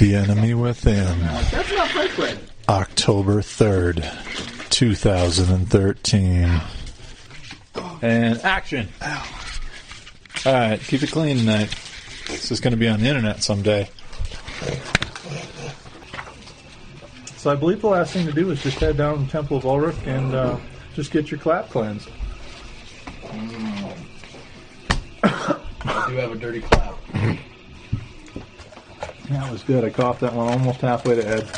The Enemy Within. That's not Franklin. October 3rd, 2013. And action. Alright, keep it clean tonight. This is going to be on the internet someday. So I believe the last thing to do is just head down to the Temple of Ulrich and just get your clap cleansed. I do have a dirty clap. That was good. I coughed that one almost halfway to Ed.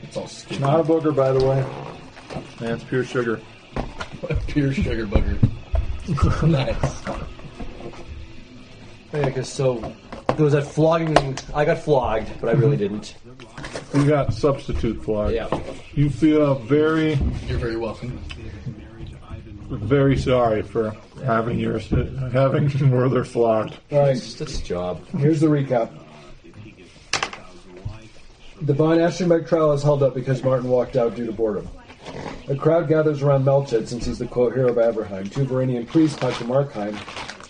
It's all stupid. Not a booger, by the way. Man, it's pure sugar. Pure sugar booger. Nice. Yeah, because there was that flogging. I got flogged, but I really didn't. You got substitute flag. Yeah. You feel You're very welcome. very sorry for having Werther flogged. All right, that's his job. Here's the recap. The Von Aschenbeck trial is held up because Martin walked out due to boredom. A crowd gathers around Melchett since he's the quote hero of Aberheim. Two Varangian priests talk to Markheim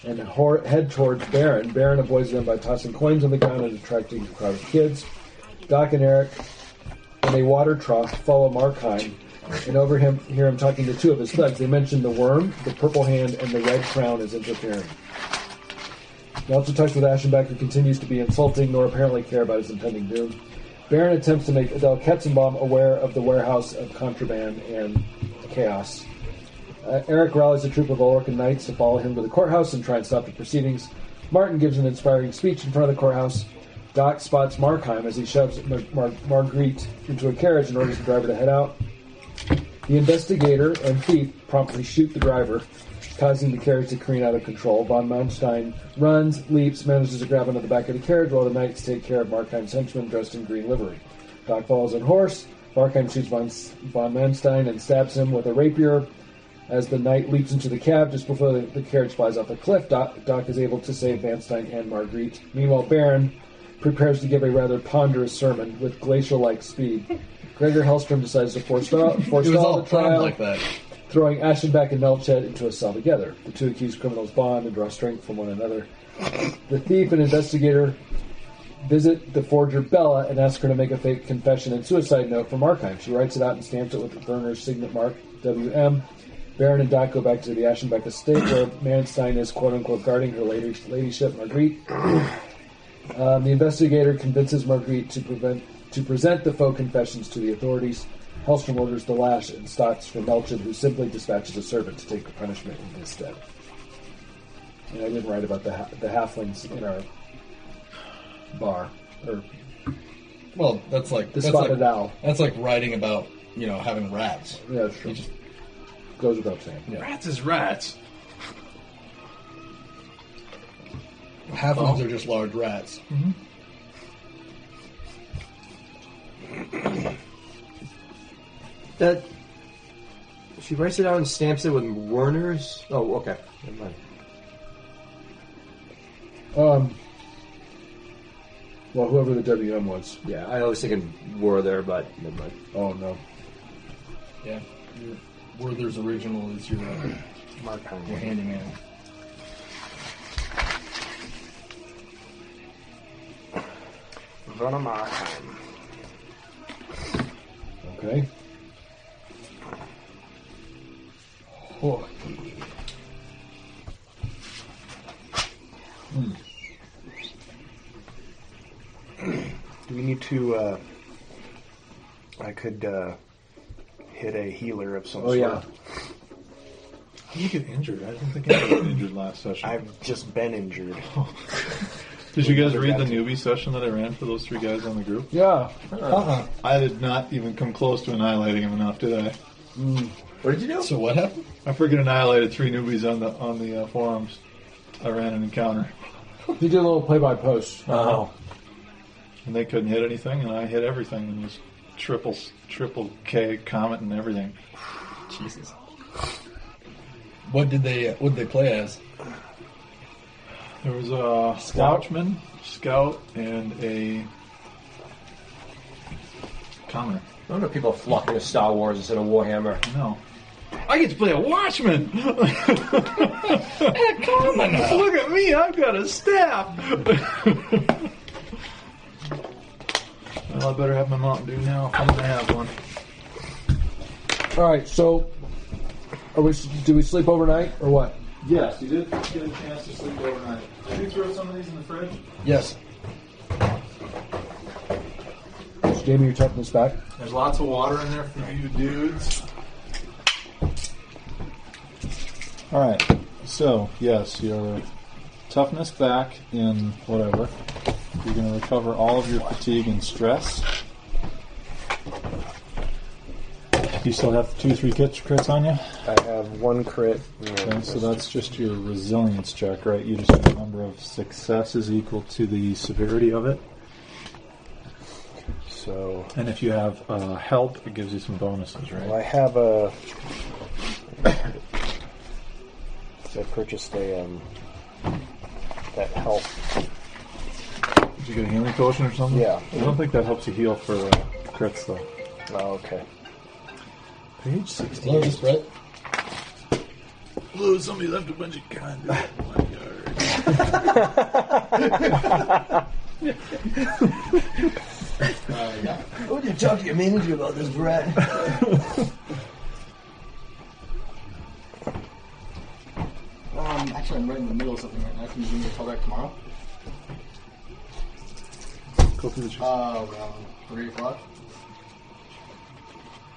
and head towards Baron. Baron avoids them by tossing coins on the ground and attracting a crowd of kids. Doc and Eric, in a water trough, follow Markheim and hear him talking to two of his thugs. They mention the worm, the purple hand, and the red crown as interfering. Melchett talks with Aschenbeck, who continues to be insulting nor apparently care about his impending doom. Baron attempts to make Adele Ketzenbaum aware of the warehouse of contraband and chaos. Eric rallies a troop of Ulrican knights to follow him to the courthouse and try and stop the proceedings. Martin gives an inspiring speech in front of the courthouse. Doc spots Markheim as he shoves Marguerite into a carriage and orders the driver to head out. The investigator and thief promptly shoot the driver, causing the carriage to careen out of control. Von Manstein runs, leaps, manages to grab onto the back of the carriage while the knights take care of Markheim's henchmen dressed in green livery. Doc follows on horse. Markheim shoots von Manstein and stabs him with a rapier. As the knight leaps into the cab just before the carriage flies off the cliff, Doc is able to save Manstein and Marguerite. Meanwhile, Baron prepares to give a rather ponderous sermon with glacial-like speed. Gregor Hellstrom decides to forestall the trial, like that. throwing Aschenbeck and Melchett into a cell together. The two accused criminals bond and draw strength from one another. The thief and investigator visit the forger Bella and ask her to make a fake confession and suicide note for Markheim. She writes it out and stamps it with the burner's signet mark, WM. Baron and Doc go back to the Aschenbeck estate where Manstein is quote-unquote guarding her ladyship, Marguerite. The investigator convinces Marguerite to present the faux confessions to the authorities. Hellstrom orders the lash and stocks for Melchett, who simply dispatches a servant to take the punishment in his stead. And I didn't write about the halflings in our bar. Well, that's like The spotted owl. That's like writing about having rats. Yeah, that's true. It just Goes without saying. Yeah. Rats is rats. halflings are just large rats. That she writes it out and stamps it with Werner's. Oh, okay. Never mind. Well, whoever the WM was. Yeah, I was thinking Werther, but never mind. Oh, no. Yeah. Werther's original is your Markheim. your handyman. Werner Markheim. Okay. Oh. Do we need to, I could, hit a healer of some sort. Yeah. How did you get injured? I didn't think I got injured last session. I've just been injured. Did you guys read the newbie session that I ran for those three guys on the group? Yeah. I did not even come close to annihilating him enough, did I? What did you do? So what happened? I freaking annihilated three newbies on the forums. I ran an encounter. He did a little play-by-post. Oh. And they couldn't hit anything, and I hit everything, and was triple K comet and everything. Jesus. What did they play as? There was a Watchman, Scout, and a Commoner. I don't know people flocking to Star Wars instead of Warhammer. No. I get to play a Watchman! Commoner! Look at me, I've got a staff! Well, I better have my Mountain Dew now if I'm going to have one. All right, so do we sleep overnight or what? Yes, you did get a chance to sleep overnight. Did you throw some of these in the fridge? Yes. Is Jamie your toughness back? There's lots of water in there for you dudes. Alright, so, yes, your toughness back in whatever. You're going to recover all of your fatigue and stress. You still have 2-3 crits on you? I have 1 crit. Okay, so that's just your resilience check, right? You just have a number of successes equal to the severity of it. So, and if you have help, it gives you some bonuses, right? well, I have a. So I purchased a that health. Did you get a healing potion or something? Yeah. I don't think that helps you heal for crits, though. Oh, okay. Page 16. Hello, this Brett. Blue, somebody left a bunch of condoms in my yard. Yeah. What did you talk to your manager about this, Brett? Actually, I'm right in the middle of something right now. Can you give me a call back tomorrow? Go through the chest. Around 3 o'clock.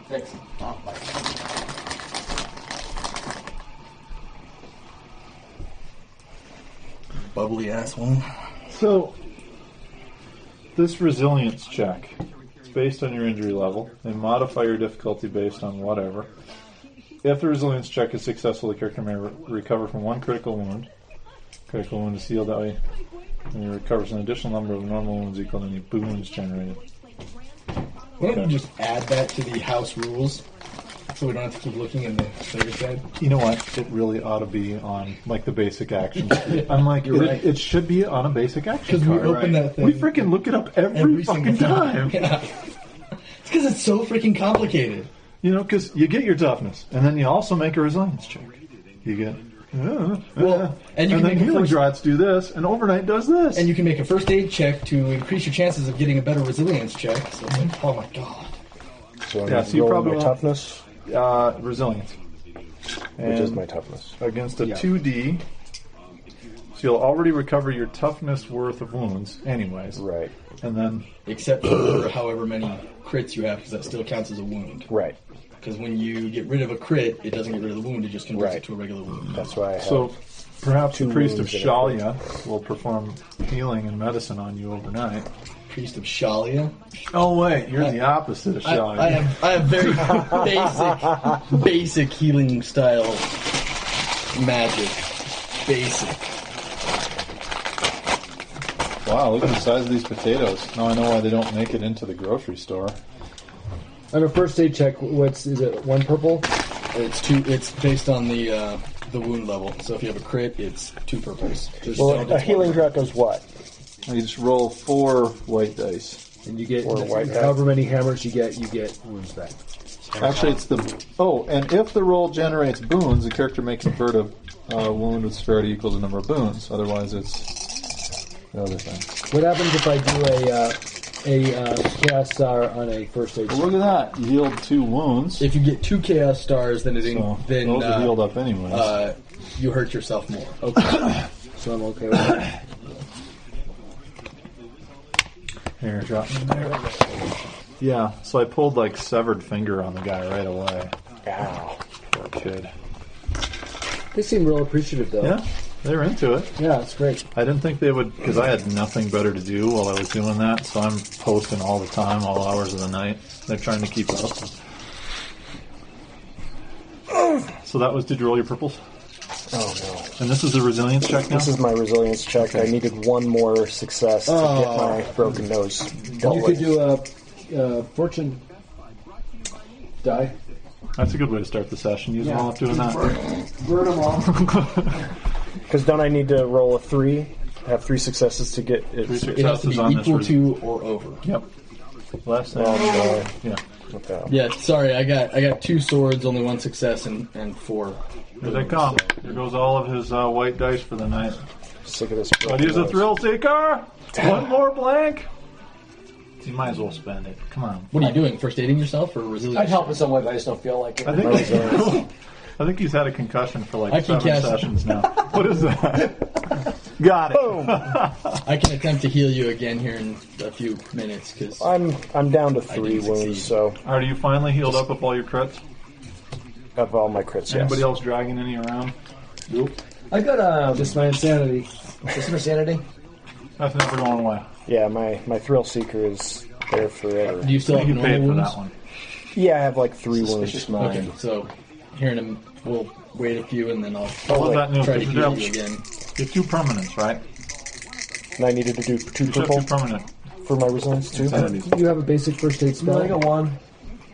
Thanks. Oh, bye. Bubbly ass one. So, this resilience check is based on your injury level. They modify your difficulty based on whatever. If the resilience check is successful, the character may recover from 1 critical wound. Critical wound is healed that way, and he recovers an additional number of normal wounds equal to any wounds generated. Why don't you just add that to the house rules so we don't have to keep looking in the service guide? You know what? It really ought to be on, like, the basic action. I'm like, You're right. it should be on a basic action Because we card. open that thing. We freaking look it up every fucking single time. Yeah. It's because it's so freaking complicated. You know, because you get your toughness, and then you also make a resilience check. You get... Well, and you can then make a healing first- drops do this, and overnight does this. And you can make a first aid check to increase your chances of getting a better resilience check. So it's like, oh my god. So I'm Yeah, so you rolling probably my won't- toughness, Resilience. which is And my toughness. against a 2D, so you'll already recover your toughness worth of wounds, anyways. Right. And then, Except for however many crits you have, because that still counts as a wound. Right. Because when you get rid of a crit, it doesn't get rid of the wound, it just converts Right. it to a regular wound. That's why I have. so perhaps the 2 priest of wounds in a Shalia will perform healing and medicine on you overnight. Priest of Shalia. Oh wait, you're the opposite of Shalia. I have very basic healing style magic. Basic. Wow, look at the size of these potatoes. Now I know why they don't make it into the grocery store. On a first aid check, is it 1 purple? It's based on the wound level. So if you have a crit, it's 2 purples. Just Well, don't- a healing drop does what? You just roll 4 white dice. And you get, Or a white however many hammers you get wounds back. Actually, it's the... Oh, and if the roll generates boons, the character makes a furtive wound with severity equals the number of boons. Otherwise, it's the other thing. What happens if I do a chaos star on a first aid Well, check? look at that. You healed 2 wounds. If you get 2 chaos stars, then So those are healed up anyways. you hurt yourself more. Okay. So I'm okay with that. Here, drop me there. Yeah, so I pulled like severed finger on the guy right away. Ow. Poor kid. They seem real appreciative, though. Yeah, they were into it. Yeah, it's great. I didn't think they would, because I had nothing better to do while I was doing that, so I'm posting all the time, all hours of the night. They're trying to keep up. So that was, did you roll your purples? Oh, no. And this is a resilience check now? This is my resilience check. I needed 1 more success to get my broken nose dealt You with. could do a fortune die. That's a good way to start the session. Use them all up doing that. Burn them all. Because don't I need to roll a 3? Have 3 successes to get it? 3 It has to successes be on this. equal to or over. Yep. Last thing. Oh, Yeah. okay. Yeah, sorry, I got 2 swords, only 1 success, and 4. Here they come. Here goes all of his white dice for the night. Sick of this. But he's a thrill seeker. 1 more blank. You might as well spend it. Come on. What are you doing? First aiding yourself or resilience? I'd help in some way, but I just don't feel like it. I think I think he's had a concussion for like 7 sessions now. What is that? Got it. Boom. I can attempt to heal you again here in a few minutes because I'm down to 3 didn't wounds, succeed. so Are you finally healed up with all your crits? of all my crits, Anybody yes. else dragging any around? Nope. I got Just my insanity. just for sanity. That's never going away. Yeah, my Thrill Seeker is there forever. do you still have You normal paid for wounds? that one. Yeah, I have like 3 Suspicious wounds. mind. Okay, so here in a we'll wait a few and then I'll What was that new? try to Did heal you you again. get 2 permanents, right? And I needed to do 2 You should purple have 2 permanent. for my resilience too. You have a basic first aid No, spell. I got one.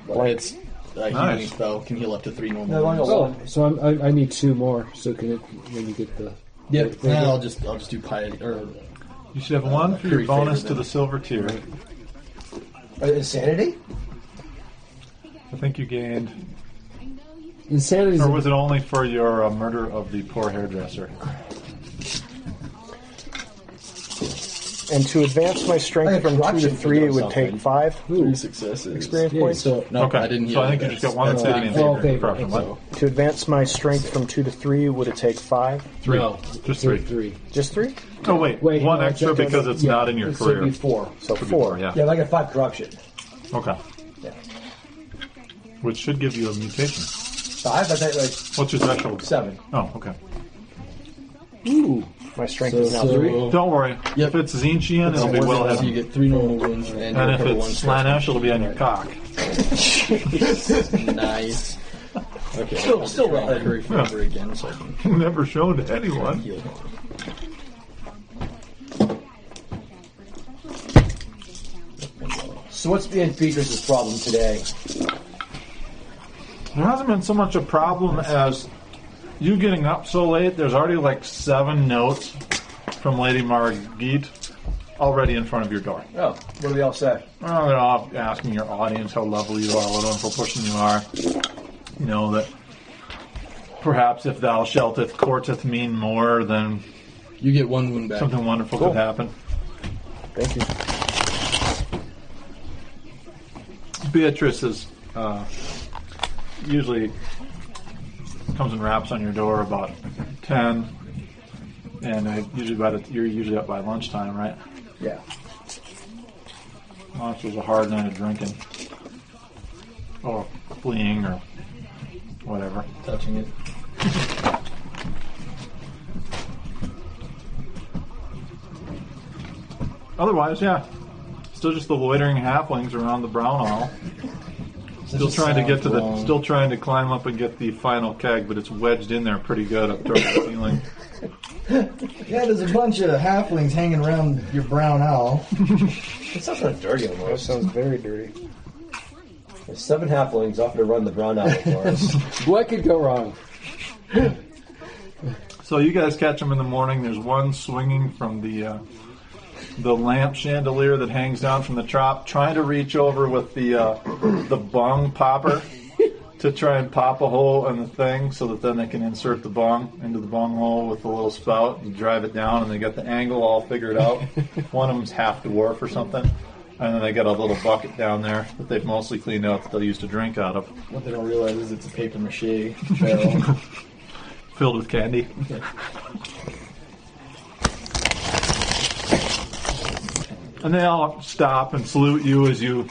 It's a healing Nice. spell can heal up to 3 normal No, I got wounds. one. So I need 2 more. So can it when you get the Yep, I'll just do piety or You should have 1 for your Fury bonus favor to then. the silver tier. Insanity? I think you gained, insanity. or was it only for your murder of the poor hairdresser? And to advance my I strength have from 2 to corruption 3, it would for take something. 5 3 successes. experience Yeah, points. so No, Okay, I didn't heal. so I think you just got 1 That's insanity fine. and okay, corruption. so- What? To advance my strength from 2 to 3, would it take 5? 3. No. Just three. 3. Just 3? Oh wait, Wait, 1 no, extra it's- because it's yeah, not in your so it'd career. be 4. So Should be 4. yeah. Yeah, but I got 5 corruption. Okay. Yeah. Which should give you a mutation. 5? I think like What's your threshold? 7. Oh, okay. Ooh. My strength So- is now so- 3. Don't worry. Yep. If it's Zinchian, it'll be well So you hidden. get 3 normal wounds and, And you if recover it's 1 Slanesh, it'll be on your cock. Nice. Okay, Still- I'll still try and well. curry favor again so I can Never shown to anyone. heal him. So what's being Beatrice's problem today? There hasn't been so much a problem as you getting up so late. There's already like 7 notes from Lady Margit already in front of your door. Oh, what do they all say? Well, they're all asking your audience how lovely you are, what a wonderful person you are. You know, that perhaps if thou shelteth courteth mean more, then You get 1 wound back. something wonderful Cool. could happen. Thank you. Beatrice is usually comes and raps on your door about 10, and you're usually up by lunchtime, right? Yeah. Lunch was a hard night of drinking, or fleeing, or whatever. Touching it. Otherwise, yeah, still just the loitering halflings around the brown hall. Still trying to get to the, still trying to climb up and get the final keg, but it's wedged in there pretty good up towards the ceiling. Yeah, there's a bunch of halflings hanging around your brown owl. It sounds kind of dirty That almost. sounds very dirty. There's 7 halflings offer to run the brown owl for us. What could go wrong? So you guys catch them in the morning. There's one swinging from the lamp chandelier that hangs down from the top, trying to reach over with the bung popper to try and pop a hole in the thing so that then they can insert the bung into the bung hole with the little spout and drive it down, and they got the angle all figured out. One of them's half dwarf or something, and then they got a little bucket down there that they've mostly cleaned out that they'll use to drink out of, What they don't realize is it's a paper mache barrel. filled with candy. And they all stop and salute you as you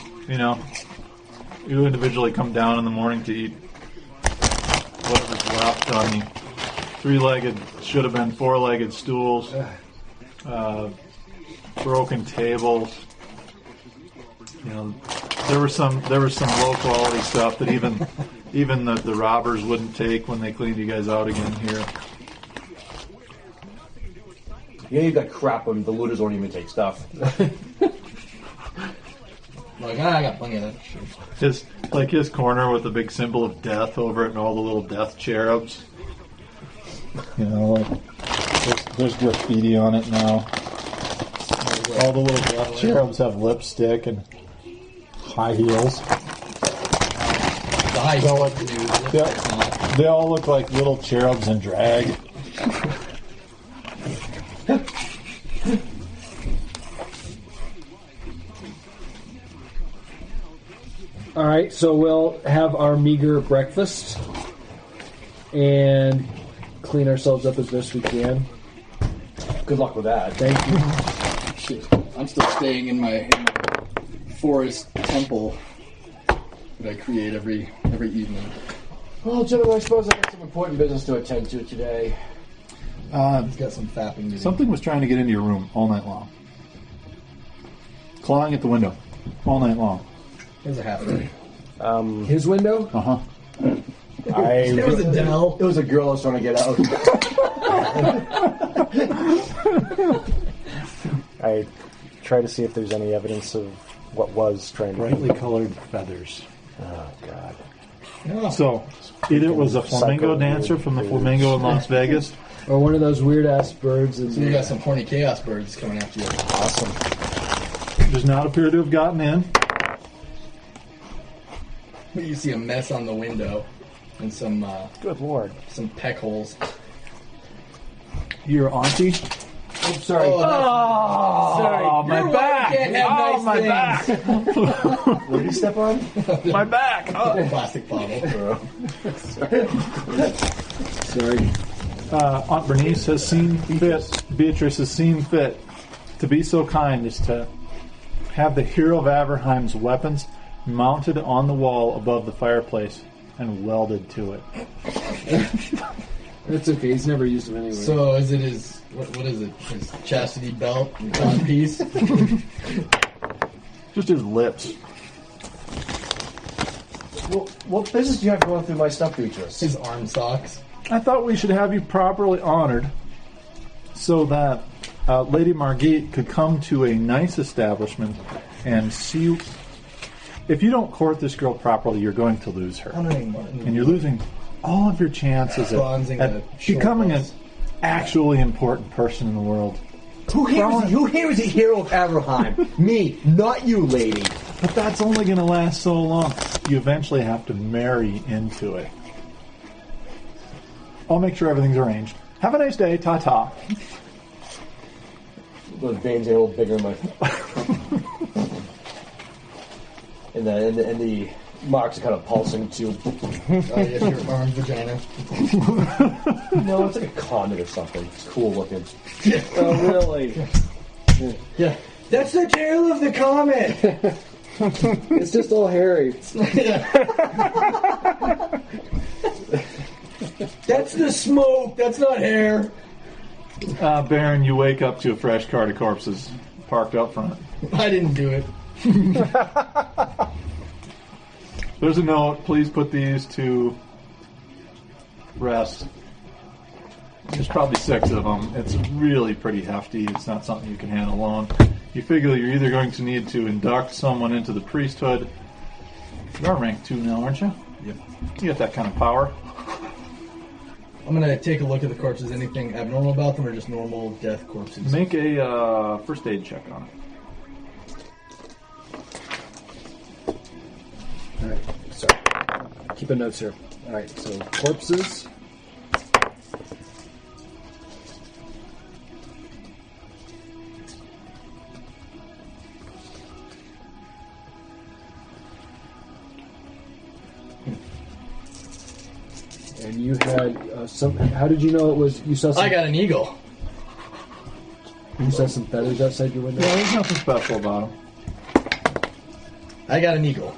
individually come down in the morning to eat whatever's left on the 3-legged, should have been 4-legged stools, broken tables. You know, there was some low quality stuff that even the robbers wouldn't take when they cleaned you guys out again here. You know you've got crap when the looters won't even take stuff. Like, I got plenty of that shit. His corner with the big symbol of death over it and all the little death cherubs. You know, like there's graffiti on it now. All the little death cherubs have lipstick and high heels. The high They all look, dude. they all look like little cherubs in drag. right, so we'll have our meager breakfast and clean ourselves up as best we can. Good luck with that. Thank you. Shit. I'm still staying in my forest temple that I create every evening. Well, gentlemen, I suppose I have some important business to attend to today. He's got some fapping to do. Something was trying to get into your room all night long. Clawing at the window all night long. There's a halfling. His window? Uh-huh. It was Adele. It was a girl I was trying to get out. I try to see if there's any evidence of what was trying to Brightly colored feathers. Oh, God. So, either it was a flamingo Psycho dancer from the Flamingo in Las Vegas. Or one of those weird-ass birds. So you got some horny chaos birds coming after you. Awesome. Does not appear to have gotten in. You see a mess on the window and some Good Lord. some peck holes. Your auntie. I'm sorry. Oh, my Your wife back! can't have Oh, nice my things. back! What did you step on? My back! Oh. Plastic bottle. Sorry. Aunt Bernice has seen fit, Beatrice has seen fit to be so kind as to have the hero of Averheim's weapons mounted on the wall above the fireplace and welded to it. That's okay. He's never used them anyway. So is it his what is it? His chastity belt on piece? Just his lips. Well, what business do you have going through my stuff, Beatrice? His arm socks. I thought we should have you properly honored so that Lady Margit could come to a nice establishment and see. If you don't court this girl properly, you're going to lose her. And you're losing all of your chances Bronzing at a short becoming an bus. actually important person in the world. Who here is the hero of Averheim? Me, not you, lady. But that's only going to last so long. You eventually have to marry into it. I'll make sure everything's arranged. Have a nice day. Ta-ta. Those veins are a little bigger in my. and the marks are kind of pulsing too. Oh yes, your arm vagina. No, it's like a condom or something. It's cool looking. Oh, really? Yeah. That's the tail of the comet. It's just all hairy. That's the smoke. That's not hair. Baron, you wake up to a fresh cart of corpses parked out front. I didn't do it. There's a note. Please put these to rest. There's probably 6 of them. It's really pretty hefty. It's not something you can handle alone. You figure you're either going to need to induct someone into the priesthood. You're rank 2 now, aren't you? Yep. You got that kind of power. I'm gonna take a look at the corpses. Anything abnormal about them, or just normal death corpses? Make a first aid check on it. All right. Sorry. Keeping notes here. All right. So corpses. And you had some. How did you know it was? You saw. Some, I got an eagle. You saw some feathers outside your window. Yeah, there's nothing special about them. I got an eagle.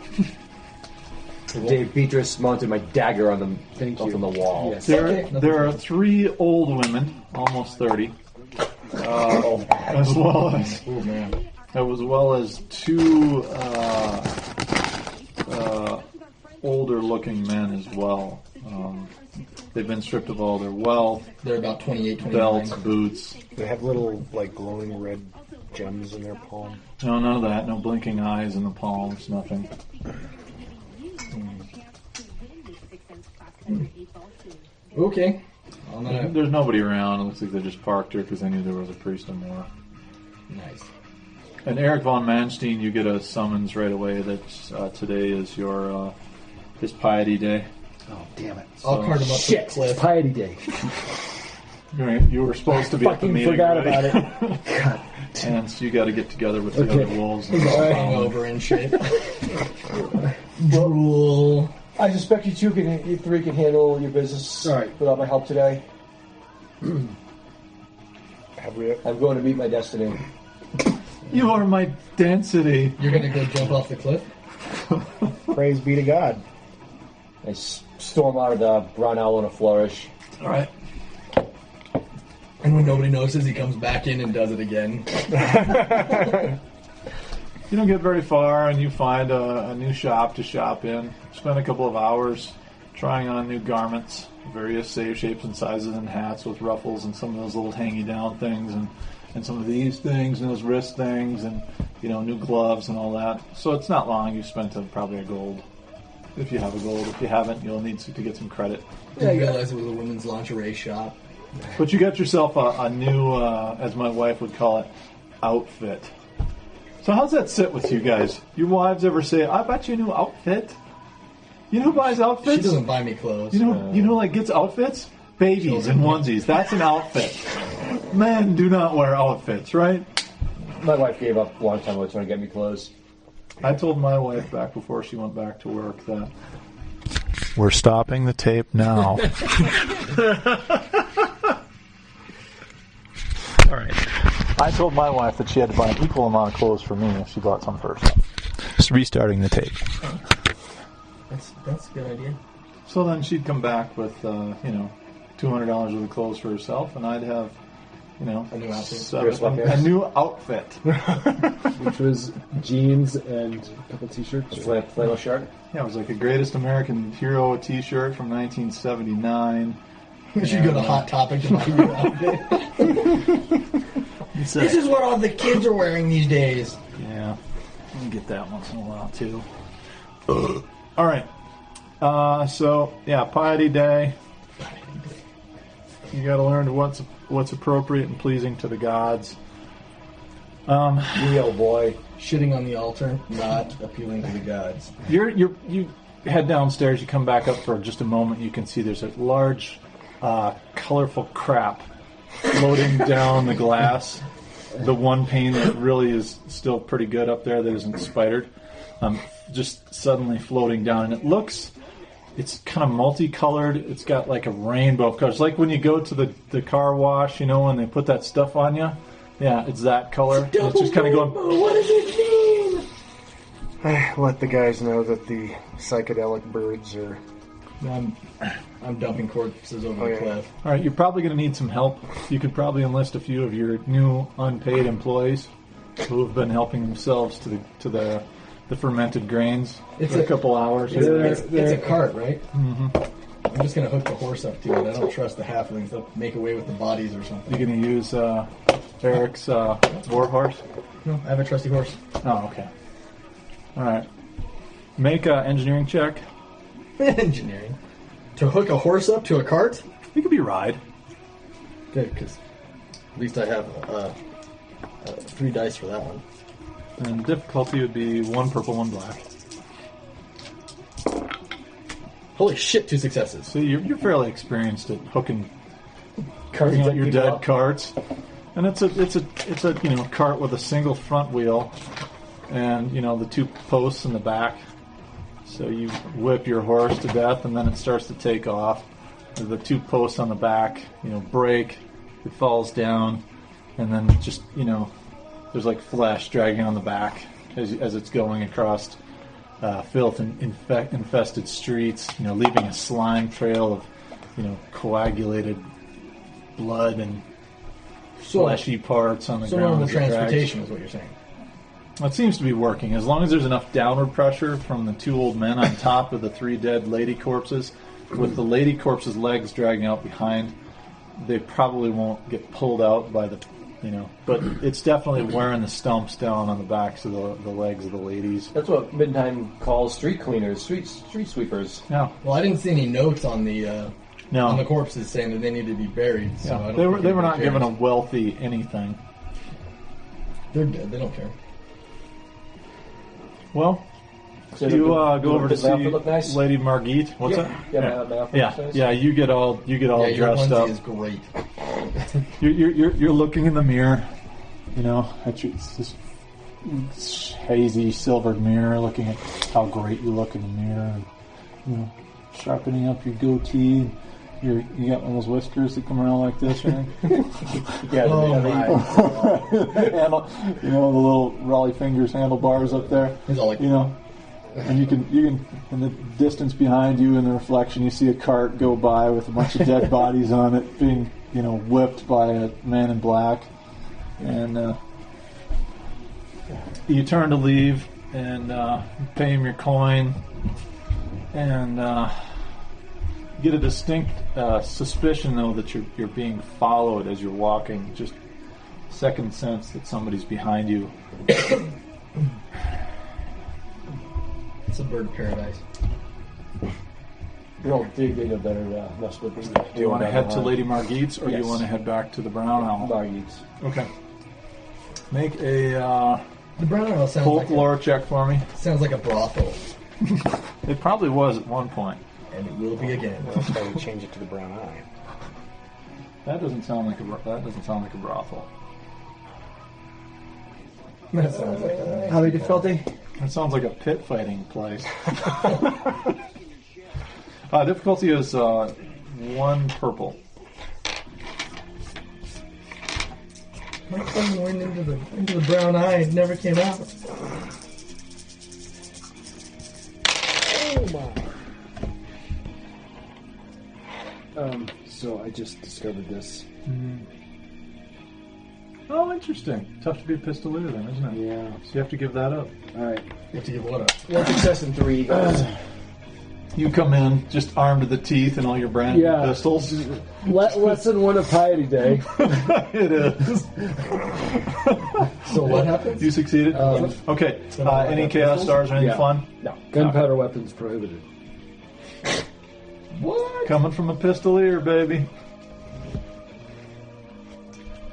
Dave, Beatrice mounted my dagger on them Thank up you. on the wall. Yes. There are 3 old women, almost 30, as well as Oh man. as well as 2 older-looking men as well. They've been stripped of all their wealth, They're about 28, 29. belts, boots. They have little, like, glowing red gems in their palm. No, none of that. No blinking eyes in the palms. Nothing. Okay. I'm gonna. There's nobody around. It looks like they just parked here because they knew there was a priest or more. Nice. And Eric von Manstein, you get a summons right away that today is your his piety day. Oh, damn it. I'll cart him up to the cliff. Piety Day. You were supposed to be at the Fucking meeting. forgot right? about it. God. and so you got to get together with the Okay. other wolves. He's all hangover and shit. Drool. I suspect you three can handle your business All right. without my help today. Have we? I'm going to meet my destiny. You are my density. You're gonna go jump off the cliff? Praise be to God. I storm out of the brown owl in a flourish. All right. And when nobody notices, he comes back in and does it again. You don't get very far, and you find a new shop to shop in. Spend a couple of hours trying on new garments, various shapes and sizes, and hats with ruffles and some of those little hangy down things, and some of these things and those wrist things, and new gloves and all that. So it's not long. You spent probably a gold. If you have a gold. If you haven't, you'll need to get some credit. Didn't realize it was a women's lingerie shop. But you got yourself a new, as my wife would call it, outfit. So how's that sit with you guys? Your wives ever say, "I bought you a new outfit"? You know who buys outfits? She doesn't buy me clothes. You know, like gets outfits? Babies and onesies. That's an outfit. Men do not wear outfits, right? My wife gave up a long time ago trying to get me clothes. I told my wife back before she went back to work that we're stopping the tape now. All right. I told my wife that she had to buy an equal amount of clothes for me if she bought some first. Just restarting the tape. That's a good idea. So then she'd come back with, $200 worth of clothes for herself, and I'd have, A new outfit. a new outfit. Which was jeans and a couple t-shirts. Flannel shirt. Yeah, it was like a Greatest American Hero T-shirt from 1979. You should go to Hot Topic to buy your outfit. This is what all the kids are wearing these days. Yeah, you get that once in a while too. All right. So yeah, Piety Day. You got to learn what's appropriate and pleasing to the gods. Real boy. Shitting on the altar, not appealing to the gods. You head downstairs. You come back up for just a moment. You can see there's a large, colorful crap floating down the glass. The one pane that really is still pretty good up there that isn't spidered, just suddenly floating down, and it's kind of multicolored. It's got like a rainbow of colors, like when you go to the car wash, when they put that stuff on you. Yeah, it's that color. It's just kind of going. What does it mean? I let the guys know that the psychedelic birds are. I'm dumping corpses over the cliff. All right, you're probably going to need some help. You could probably enlist a few of your new unpaid employees who have been helping themselves to the fermented grains for a couple hours. It's a cart, right? Mm-hmm. I'm just going to hook the horse up to it. I don't trust the halflings. They'll make away with the bodies or something. You're going to use Eric's war horse? No, I have a trusty horse. Oh, okay. All right. Make an engineering check. Engineering. To hook a horse up to a cart? It could be ride. Good, because at least I have 3 dice for that one. And difficulty would be 1 purple, 1 black. Holy shit, 2 successes. So you're fairly experienced at hooking Carts your people dead up. carts. And it's a cart with a single front wheel and the 2 posts in the back. So you whip your horse to death, and then it starts to take off. The 2 posts on the back, break. It falls down, and then just there's like flesh dragging on the back as it's going across filth and infested streets. Leaving a slime trail of coagulated blood and fleshy parts on the So ground. normal as it drags. transportation is what you're saying. It seems to be working. As long as there's enough downward pressure from the 2 old men on top of the 3 dead lady corpses, with the lady corpses' legs dragging out behind, they probably won't get pulled out by the, but it's definitely wearing the stumps down on the backs of the legs of the ladies. That's what Midtime calls street cleaners, street sweepers. Yeah. Well, I didn't see any notes on the on the No. corpses saying that they needed to be buried. So I Yeah. don't They think were not cares. given a wealthy anything. They're dead. They don't care. Well, So you the- go over to does my outfit see look nice? Lady Margit. What's that? Yeah, my outfit Yeah, looks nice. yeah. You get all Yeah, your dressed onesie up. is great. You're looking in the mirror, at this hazy silvered mirror, looking at how great you look in the mirror, and, sharpening up your goatee. You got one of those whiskers that come around like this, right? Yeah, the little Raleigh fingers handlebars up there. He's all like, And you can in the distance behind you in the reflection, you see a cart go by with a bunch of dead bodies on it, being whipped by a man in black, and you turn to leave and pay him your coin, and get a distinct suspicion though that you're being followed as you're walking. Just second sense that somebody's behind you. It's a bird of paradise. They better mess with these. Do you want to head to Lady Margitte's, or do you want to head back to the Brown Owl? Margitte's. Okay. Make a The brown owl sounds folklore check for me. sounds like a brothel, It probably was at one point. and it will be again. That's why we change it to the brown eye. That doesn't sound like a brothel. That sounds like a How many difficulty? That sounds like a pit fighting place. Difficulty is 1 purple. My cousin went into the brown eye and never came out. So I just discovered this. Oh, interesting. Tough to be a pistolier then, isn't it? Yeah. So you have to give that up. All right. You have to give what up? 1 success and 3 eagles. You come in just armed to the teeth and all your brand new pistols. Lesson 1 of Piety Day. It is. So what happens? You succeeded? Okay. Any chaos stars or anything fun? No. Gunpowder weapons prohibited. What? Coming from a pistolier, baby.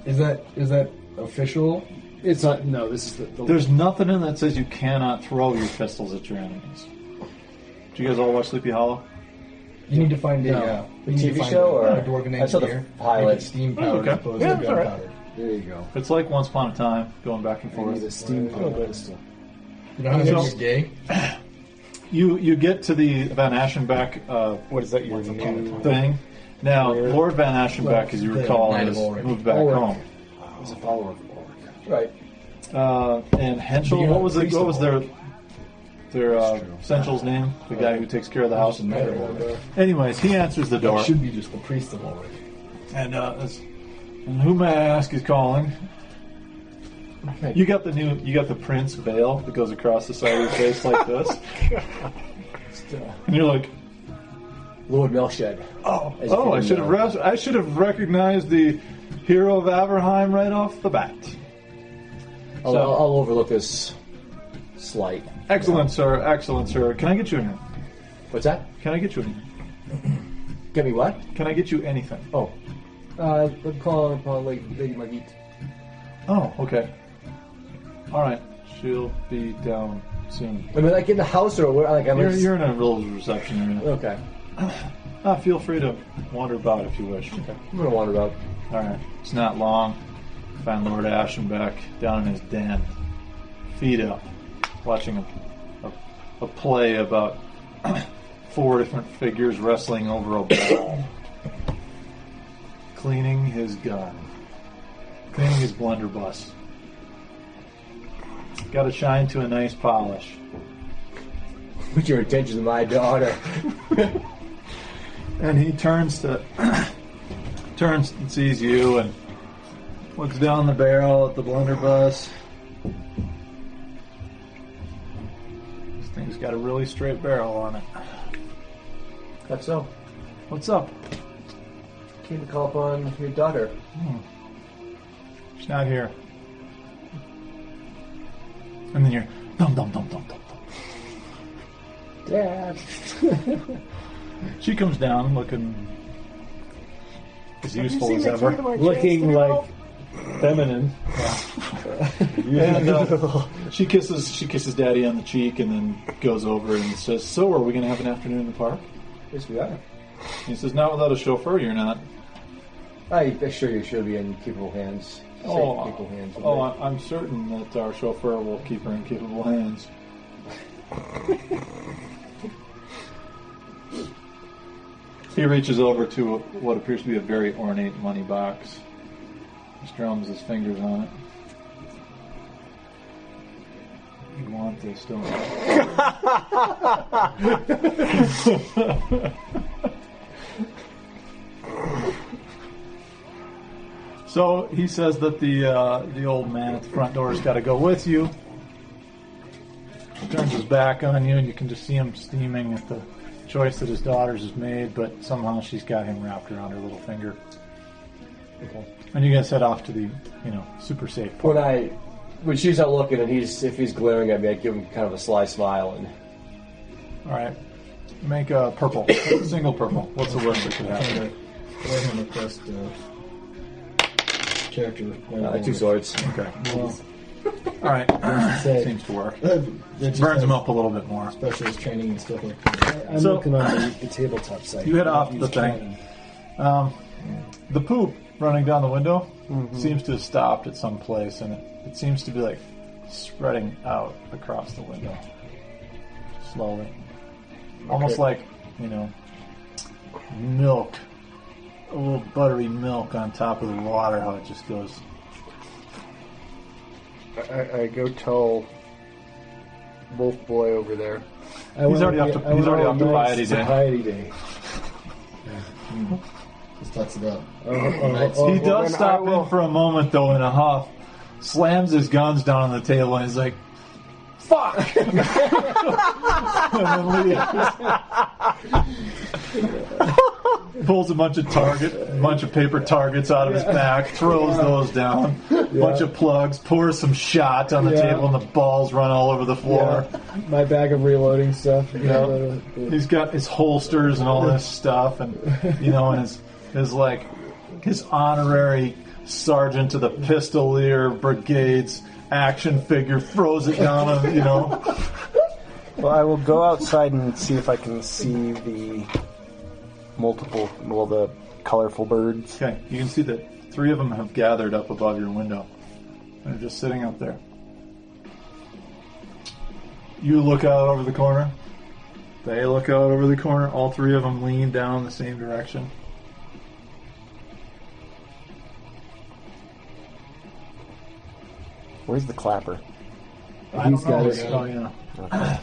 Is that official? It's not. No, this is the There's nothing in that says you cannot throw your pistols at your enemies. Do you guys all watch Sleepy Hollow? You need to find No. a you need TV to find show, or- a Dwarven I saw the engineer. pilot. Make it steam powered Okay. as opposed Yeah, to that's all right. gunpowder. There you go. It's like Once Upon a Time, going back and I need a forth. steam pistol. You know how So- you're gay? You get to the Van Aschenbeck What is that? Your new thing. Now, Lord Van Aschenbeck, as you The recall, Knight has of Ulrich. moved back Ulrich. home. He's a follower of Ulrich. Right. And Henschel, You're what not was a it? priest What of was their Sensual's name? The guy who takes care of the house. Anyways, he answers the door, It should be just the priest of Ulrich. and who may I ask is calling? You got the Prince veil that goes across the side of your face like this, and you're like, Lord Melshed. As you I can should know. I should have recognized the hero of Averheim right off the bat. I'll overlook this slight. Excellent, sir. Excellent, sir. Can I get you anything? What's that? Can I get you anything? Get me what? Can I get you anything? Oh. I'm calling upon Lady Margit. Oh, okay. All right. She'll be down soon. I mean, like in the house or where? Like, You're in a real reception area. Okay. Feel free to wander about if you wish. Okay. I'm gonna wander about. All right. It's not long. Find Lord Aschenbeck down in his den, feet up, watching a play about 4 different figures wrestling over a ball, cleaning his gun, cleaning his blunderbuss. Got to shine to a nice polish. Put your attention to my daughter. And he turns and sees you and looks down the barrel at the blunderbuss. This thing's got a really straight barrel on it. That's so. What's up? Came to call upon your daughter. She's not here. And then you're dum dum dum dum dum dum. Dad. She comes down looking as useful as ever. Looking like feminine. And she kisses Daddy on the cheek and then goes over and says, "So, are we going to have an afternoon in the park?" Yes, we are. He says, "Not without a chauffeur, you're not." I assure you she'll be in capable hands. capable hands. I'm certain that our chauffeur will keep her in capable hands. He reaches over to what appears to be a very ornate money box. He strums his fingers on it. You want this, don't you? So he says that the old man at the front door has got to go with you. He turns his back on you, and you can just see him steaming at the choice that his daughter's has made, but somehow she's got him wrapped around her little finger. Okay. And you guys head off to the, super safe part. When she's not looking and if he's glaring at me, I give him kind of a sly smile and. All right, make a purple, single purple. What's the worst that could happen? Warhammer Quest character. 2 swords. Okay. Well, All right, seems to work. Burns him up a little bit more. Specialist training and stuff like that. I'm looking on the tabletop site. You head off the thing. The poop running down the window seems to have stopped at some place, and it seems to be like spreading out across the window slowly, almost like milk, a little buttery milk on top of the water. How it just goes. I go tell Wolf Boy over there. He's already off to piety day. Just talks about. He does stop in for a moment, though, in a huff, slams his guns down on the table, and he's like, "Fuck!" and then leaves. Pulls a bunch of paper targets out of his back, throws those down, bunch of plugs, pours some shot on the table, and the balls run all over the floor. Yeah. My bag of reloading stuff. He's got his holsters and all this stuff, and and his honorary sergeant of the Pistolier Brigade's action figure throws it down on Well, I will go outside and see if I can see the the colorful birds. Okay, you can see that 3 of them have gathered up above your window. They're just sitting up there. You look out over the corner. They look out over the corner. All 3 of them lean down the same direction. Where's the clapper? He's got it. Oh, yeah. Okay.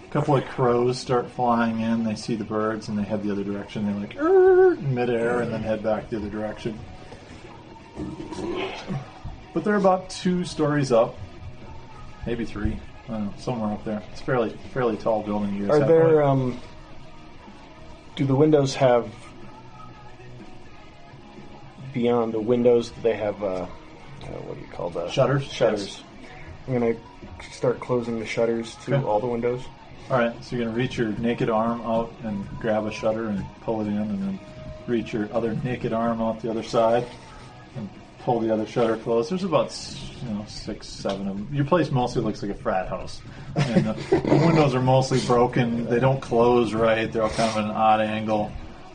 A couple of crows start flying in. They see the birds and they head the other direction. They're like, "Arr!" in midair, and then head back the other direction. But they're about 2 stories up, maybe 3. I don't know, somewhere up there. It's a fairly tall building. You guys Are there? Do the windows have? Beyond the windows, do they have? What do you call that? Shutters. Shutters. Yes. I'm gonna start closing the shutters to all the windows. All right, so you're going to reach your naked arm out and grab a shutter and pull it in, and then reach your other naked arm out the other side and pull the other shutter closed. There's about 6, 7 of them. Your place mostly looks like a frat house, and the windows are mostly broken. They don't close right. They're all kind of at an odd angle.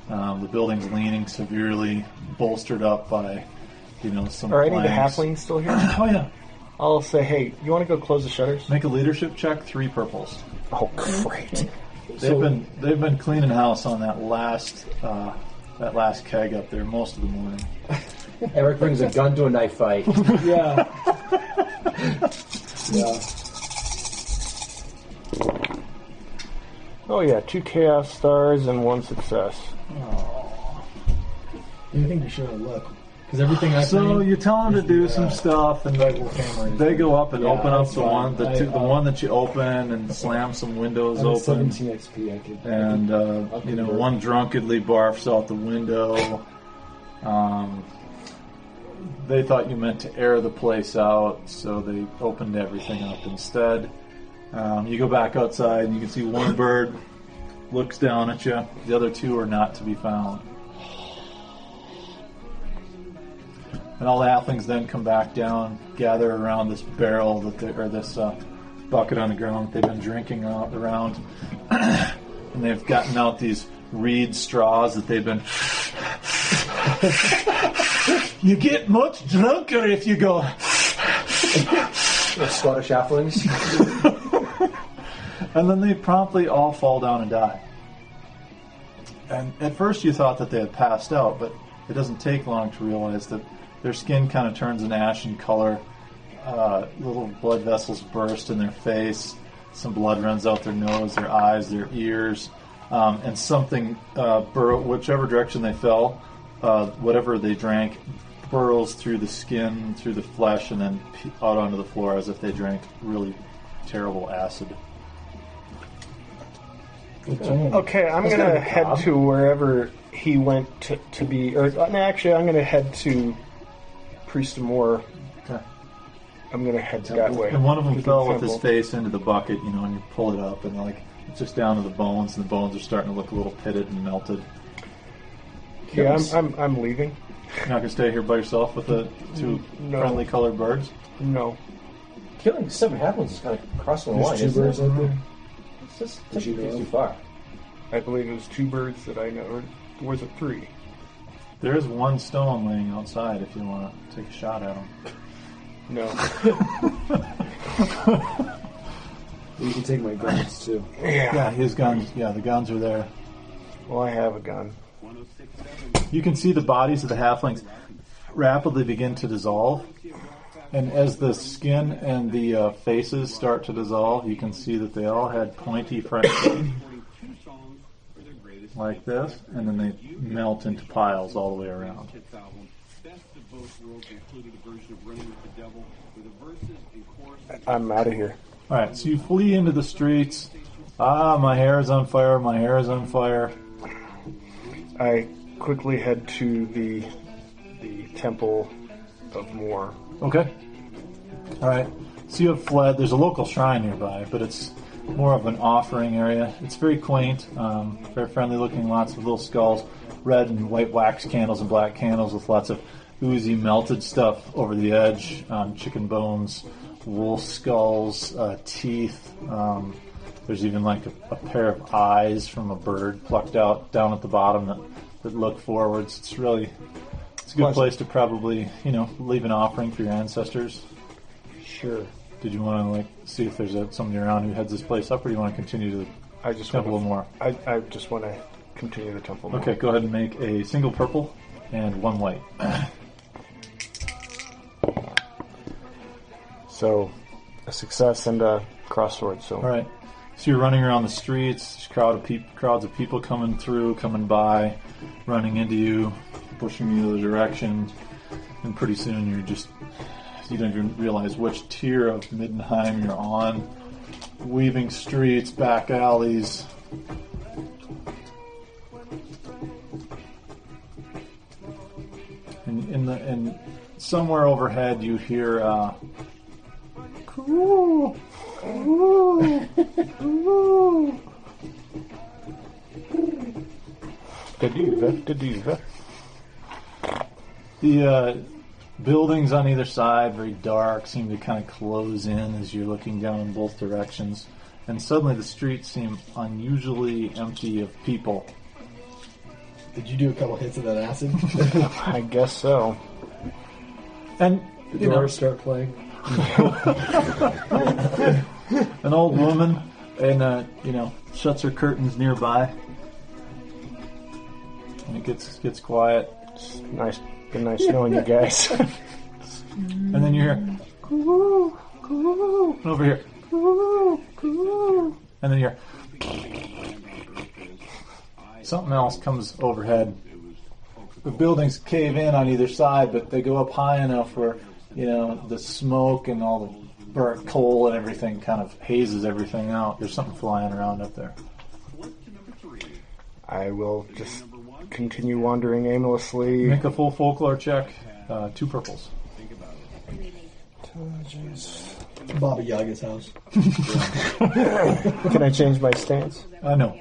The building's leaning severely, bolstered up by some. Are any of the planks. halflings still here? Oh yeah. I'll say, hey, you want to go close the shutters? Make a leadership check. 3 purples. Oh, great! They've been cleaning house on that last keg up there most of the morning. Eric brings a gun to a knife fight. Yeah. Yeah. Oh yeah, 2 chaos stars and 1 success. You think you should have looked. Because everything I So think you tell them to do some stuff, and warhammer. they go up and open up that's the fine. one, the one that you open, and slam some windows I'm at open. 17 XP. I could. And one drunkenly barfs out the window. They thought you meant to air the place out, so they opened everything up instead. You go back outside, and you can see one bird looks down at you. The other 2 are not to be found. And all the halflings then come back down, gather around this barrel this bucket on the ground that they've been drinking around, and they've gotten out these reed straws that they've been You get much drunker if you go. Scottish halflings. And then they promptly all fall down and die. And at first you thought that they had passed out, but it doesn't take long to realize that their skin kind of turns an ashen color. Little blood vessels burst in their face. Some blood runs out their nose, their eyes, their ears. And something, whichever direction they fell, whatever they drank, burrows through the skin, through the flesh, and then out onto the floor as if they drank really terrible acid. Okay, I'm going to head to wherever he went to be. Or no, actually, I'm going to head to Priest Moore. Okay. I'm going to head that way. And one of them To the fell with temple. his face into the bucket, and you pull it up, and it's just down to the bones, and the bones are starting to look a little pitted and melted. Yeah, I'm leaving. You're not going to stay here by yourself with the two No. friendly colored birds? No. Killing 7 halflings is kind of crossing the line. There's 2 birds out there. It's just Did you taking things know? too far. I believe it was 2 birds that I know. Or was it 3? There is one stone laying outside if you want to take a shot at him. No. You can take my guns too. Yeah, his guns. Yeah, the guns are there. Well, I have a gun. You can see the bodies of the halflings rapidly begin to dissolve. And as the skin and the faces start to dissolve, you can see that they all had pointy front teeth like this, and then they melt into piles all the way around. I'm out of here. All right, so you flee into the streets. My hair is on fire, my hair is on fire. I quickly head to the Temple of Moor. Okay. All right. So you have fled. There's a local shrine nearby, but it's more of an offering area. It's very quaint, very friendly looking, lots of little skulls, red and white wax candles and black candles with lots of oozy melted stuff over the edge, chicken bones, wolf skulls, teeth. There's even like a pair of eyes from a bird plucked out down at the bottom that look forwards. It's a good place to probably, leave an offering for your ancestors. Sure. Did you want to see if there's somebody around who heads this place up, or do you want to continue to the Temple of Moor? I just want to continue the Temple of Moor. Okay, go ahead and make a single purple and 1 white. So, a success and a crossword. So, All right. So you're running around the streets. There's crowds of people coming through, coming by, running into you, pushing you the direction, and pretty soon you don't even realize which tier of Middenheim you're on. Weaving streets, back alleys. And somewhere overhead you hear "Coo, coo, coo." The buildings on either side, very dark, seem to kind of close in as you're looking down in both directions. And suddenly the streets seem unusually empty of people. Did you do a couple hits of that acid? I guess so. And The doors start playing. an old woman, and shuts her curtains nearby, and it gets quiet. It's been nice knowing you guys. And then you hear "Coo, coo," and over here "Coo, coo," and then you hear something else comes overhead. The buildings cave in on either side, but they go up high enough where the smoke and all the burnt coal and everything kind of hazes everything out. There's something flying around up there. I will just continue wandering aimlessly. Make a full folklore check. 2 purples. Baba Yaga's house. Can I change my stance? No.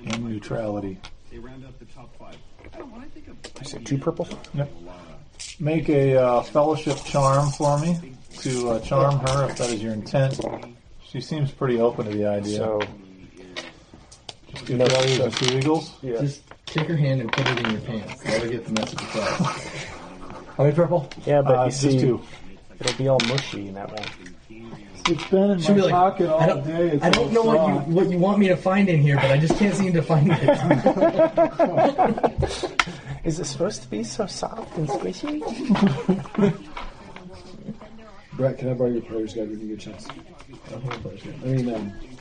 And neutrality. I said 2 purple? Yep. Make a fellowship charm for me to charm her, if that is your intent. She seems pretty open to the idea. So, Your values are 2 eagles? Yeah. Just take her hand and put it in your pants. That'll get the message across. How many purple? Yeah, but you Just see, 2. it'll be all mushy and that won't. It's been in She'll be my like, pocket all I don't, day. It's I don't know soft. what you want me to find in here, but I just can't seem to find it. Is it supposed to be so soft and squishy? Brett, can I borrow your player's guide when you get a chance?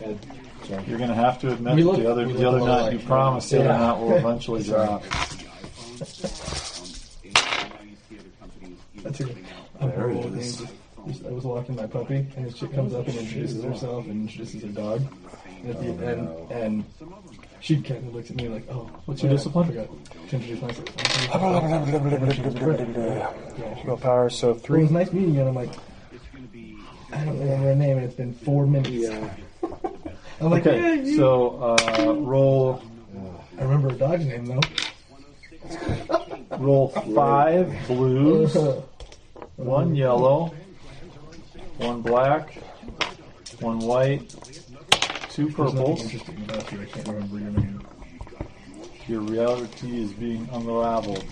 Ed. Sorry. You're going to have to admit We that look- the other we look nut alike. you promised the other Yeah. nut will eventually drop. That's her. I was walking my puppy, and this chick comes up and introduces herself and introduces her dog. And at the end, and she kind of looks at me like, "Oh, what's your discipline?" I forgot to introduce myself. Willpower, so It 3. was nice meeting you, and I'm like, I don't remember her name, and it's been 4 minutes. I'm like, yeah, Okay, you. so roll I remember her dog's name though. roll 5 blues, 1 yellow, 1 black, 1 white, 2 There's nothing purples. interesting about you. I can't remember your name. Your reality is being unraveled.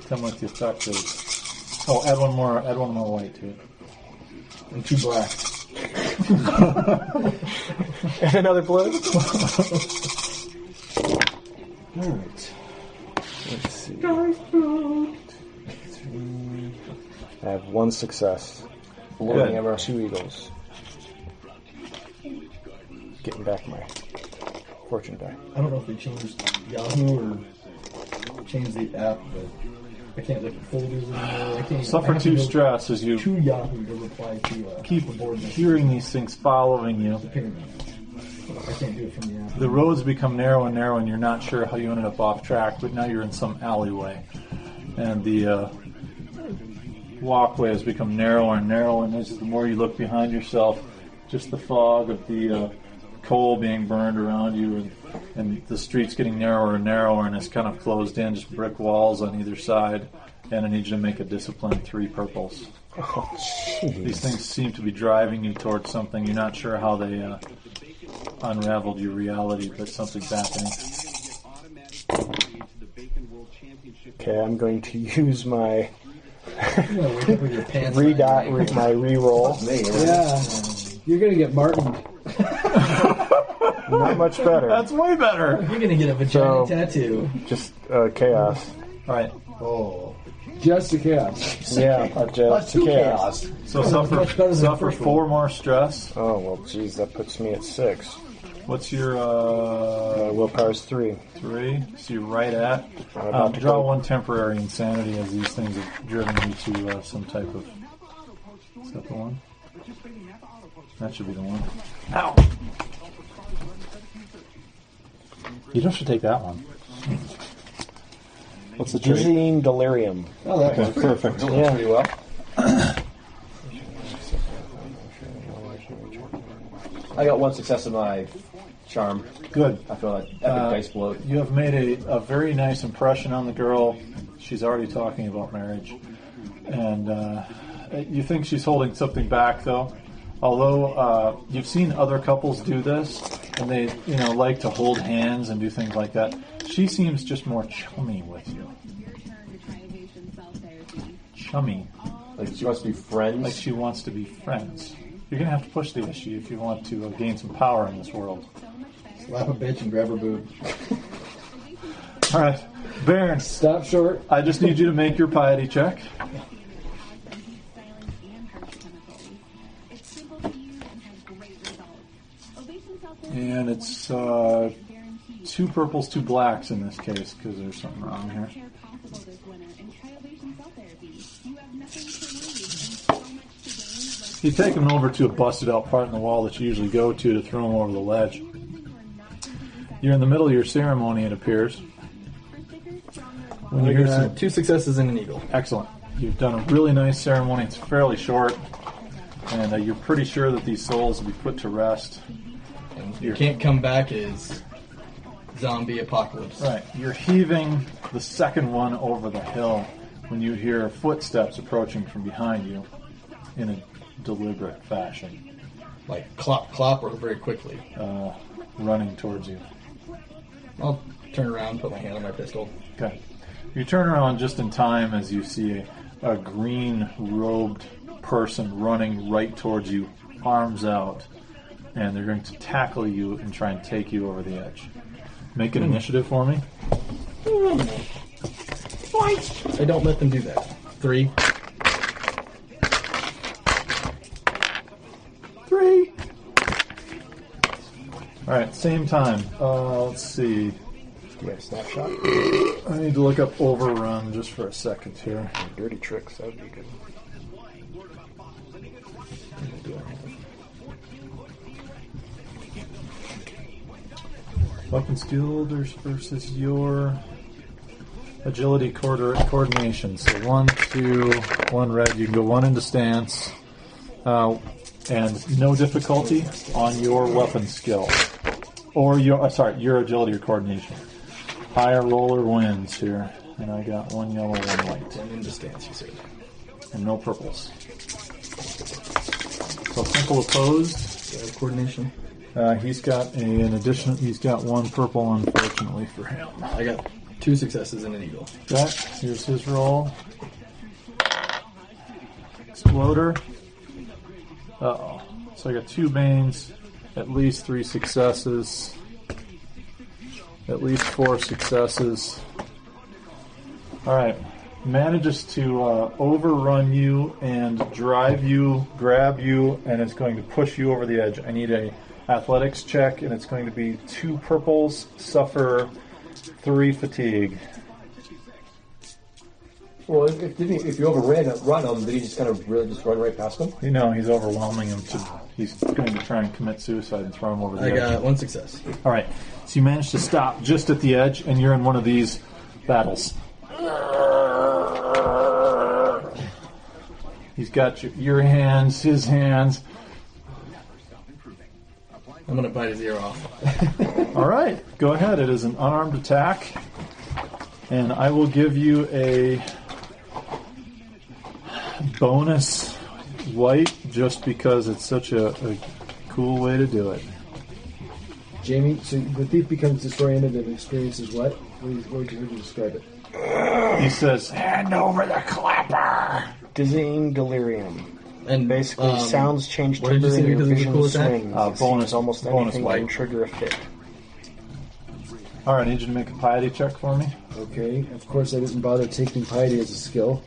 Tell me what the effect is. Oh, add one more white to it. And 2 black. And another blue? Alright. Let's see. I have 1 success. Blowing ever 2 eagles. Getting back my fortune die. I don't know if they changed Yahoo or changed the app, but I can't look at folders anymore. I can't. Suffer I have to 2 go stress as you to Yahoo to reply to keep the board message. hearing these things following you. Pyramid. I can't do it from the app. The roads become narrow and narrow, and you're not sure how you ended up off track, but now you're in some alleyway. And the walkway has become narrower and narrower, and as the more you look behind yourself, just the fog of the coal being burned around you, and the streets getting narrower and narrower, and it's kind of closed in, just brick walls on either side. And I need you to make a discipline 3 purples. Oh, jeez. These things seem to be driving you towards something. You're not sure how they unraveled your reality, but something's happening. Okay, I'm going to use my You know, wake up with your pants my re-roll. Yeah. You're going to get Martin. Not much better. That's way better. You're gonna get a vagina So- tattoo. Just chaos. All right. Oh, Just a chaos. Yeah, just chaos. So much better than suffer the first 4 more stress. Oh, well, geez, that puts me at 6. What's your Willpower's 3. 3? So you're right at. I'm about to Draw go. 1 temporary insanity as these things have driven you to some type of. Is that the one? That should be the one. Ow! You don't should take that one. What's the trait? Dizzying delirium. Oh, that was Perfect. Yeah. pretty well. I got 1 success in my charm. Good. I feel like epic dice bloat. You have made a very nice impression on the girl. She's already talking about marriage. And you think she's holding something back, though. Although you've seen other couples do this, and they like to hold hands and do things like that. She seems just more chummy with you. Chummy. Like she wants to be friends. Like she wants to be friends. You're going to have to push the issue if you want to gain some power in this world. slap a bitch and grab her boob. All right. Baron, Stop short. I just need you to make your piety check. And it's 2 purples, 2 blacks in this case, because there's something wrong here. You take him over to a busted out part in the wall that you usually go to throw him over the ledge. You're in the middle of your ceremony, it appears. When you hear some 2 successes and an eagle. Excellent. You've done a really nice ceremony. It's fairly short, and you're pretty sure that these souls will be put to rest. And you can't come back is zombie apocalypse. Right. You're heaving the second one over the hill when you hear footsteps approaching from behind you in a deliberate fashion, Like clop, clop, or very quickly. running towards you. I'll turn around, put my hand on my pistol. Okay. You turn around just in time as you see a green-robed person running right towards you, arms out, and they're going to tackle you and try and take you over the edge. Make an initiative for me. I don't let them do that. 3. 3. All right, same time. Let's see. Do you have a snapshot? I need to look up overrun just for a second here. Dirty tricks, that would be good. Weapon skill versus your agility coordination. So 1, 2, 1 red. You can go 1 into stance, and no difficulty on your weapon skill or your agility or coordination. Higher roller wins here, and I got 1 yellow, 1 white. 1 into stance, you said. And no purples. So simple opposed. Do I have coordination? He's got an additional. He's got 1 purple, unfortunately for him. I got 2 successes and an eagle. Okay, here's his roll. Exploder. Uh-oh. So I got 2 banes, at least 3 successes, at least 4 successes. All right. Manages to overrun you and drive you, grab you, and it's going to push you over the edge. I need a athletics check, and it's going to be 2 purples, suffer 3 fatigue. Well, if you overrun him, did he just kind of really just run right past him? You know, he's overwhelming him. He's going to try and commit suicide and throw him over the edge. I got 1 success. All right. So you managed to stop just at the edge, and you're in one of these battles. He's got your hands, his hands. I'm going to bite his ear off. All right. Go ahead. It is an unarmed attack. And I will give you a bonus white just because it's such a cool way to do it. Jamie, so the thief becomes disoriented and experiences what? What would you describe it? He says, "Hand over the clapper." Dizzying delirium. And Basically, sounds change what did you timbre say in your because of the vision cool attack? swings. It Bonus- sees almost bonus anything white. can trigger a fit. All right, I need you to make a piety check for me. Okay, of course I didn't bother taking piety as a skill.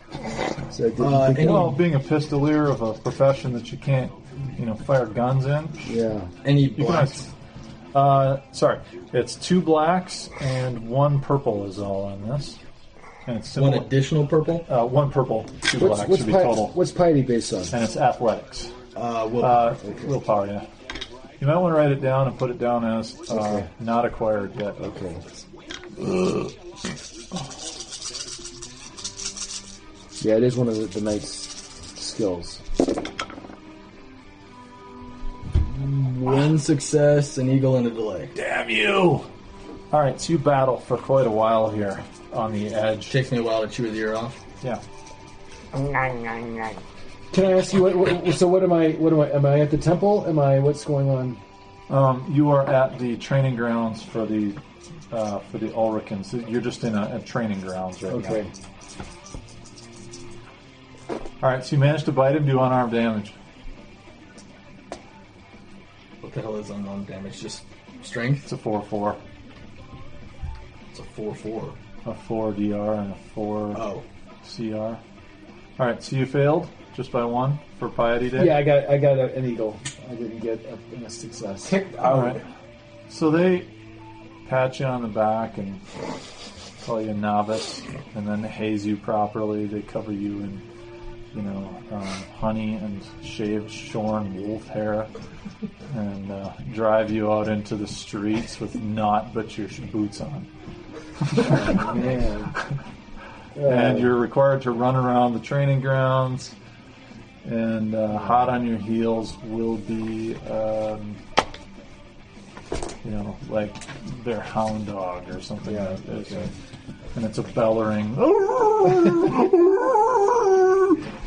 So I didn't think Well, being a pistolier of a profession that you can't, fire guns in. yeah. Any You can blacks? sorry, it's 2 blacks and 1 purple is all on this, and it's 1 similar. additional purple? 1 purple, 2 blacks should be total, What's piety based on? and it's athletics. Willpower, yeah. You might want to write it down and put it down as not acquired yet. Okay. Yeah, it is one of the knight's skills. 1 success, an eagle, and a delay. Damn you! All right, so you battle for quite a while here on the edge. Takes me a while to chew his ear off. Yeah. Can I ask you what am I am I at the temple? What's going on? You are at the training grounds for the Ulricans. You're just in a training grounds right now. Okay. All right, so you managed to bite him, do unarmed damage. What the hell is unarmed damage? Just strength? It's a 4-4. It's a 4-4. A 4 DR and a 4 Oh. CR. All right, so you failed just by 1 for Piety Day? Yeah, I got an eagle. I didn't get a success. All right. So they pat you on the back and call you a novice, and then they haze you properly. They cover you in, honey and shaved, shorn wolf hair, and drive you out into the streets with naught but your boots on. Oh, man. And you're required to run around the training grounds, and hot on your heels will be, like their hound dog or something like this. Okay. And it's a bellowing,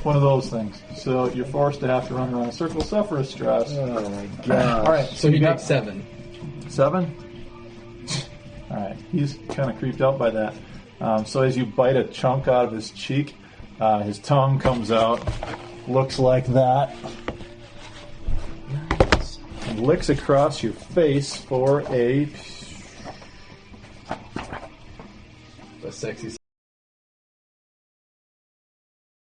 one of those things. So you're forced to have to run around a circle, suffer a stress. Oh my god. All right, So he got takes 7. 7. All right, he's kind of creeped out by that. So as you bite a chunk out of his cheek, his tongue comes out, looks like that, and licks across your face for a sexy